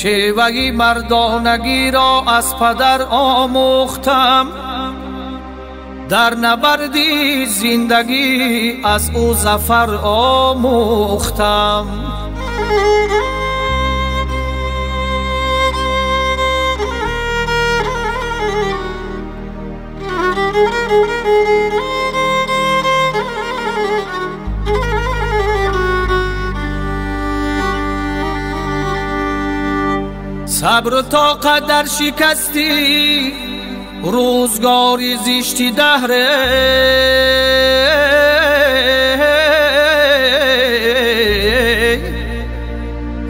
شیوه مردانگی را از پدر آموختم، در نبرد زندگی از او ظفر آموختم. صبر و طاقت در شکستی روزگاری زشتی دهره،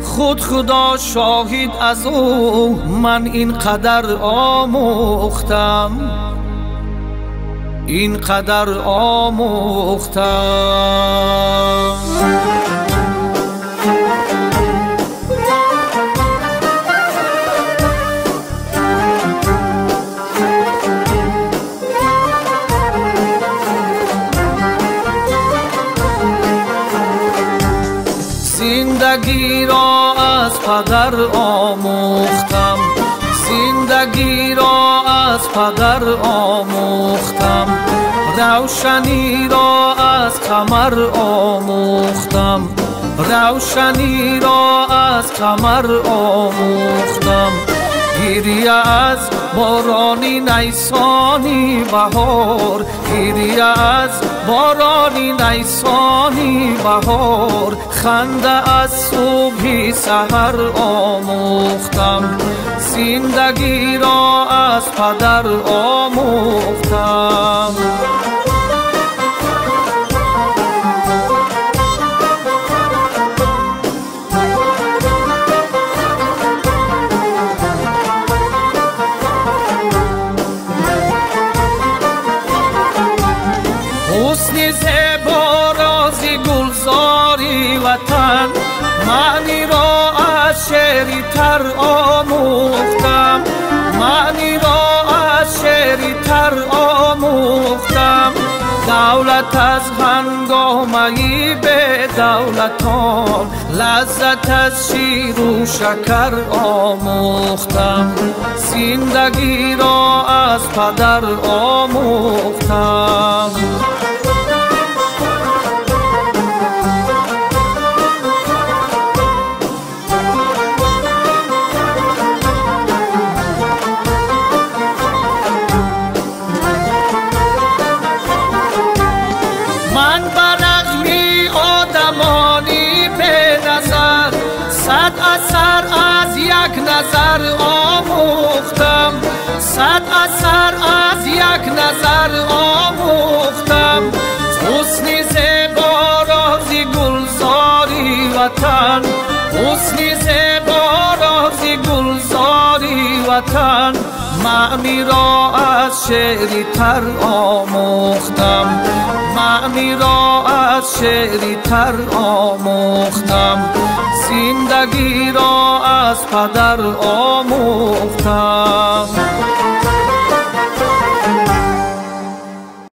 خود خدا شاهد از او من اینقدر آموختم، اینقدر آموختم. زندگی را از پدر آموختم، زندگی را از پدر آموختم، روشنی را از قمر آموختم، روشنی را از قمر آموختم. گریه از بارانی نیسانی بهار، گریه از بارانی نیسانی بهار، خنده از صبح سحر آموختم، زندگی را از پدر آموختم. حسن زیبا راز گلزاری وطن، معنی را از شعری تر آموختم، معنی را از شعری تر آموختم. دولت از هنگامه به دولتان، لذت از شیر و شکر آموختم، زندگی را از پدر آموختم. من برغمی آدمانی به نظر، صد اثر از یک نظر آموختم، صد اثر از یک نظر آموختم. حسن زیبا راز گلزاری وطن، حسن زیبا راز گلزاری وطن، معنی را از شعری تر آموختم، معنی را از شعری تر آموختم، زندگی را از پدر آموختم.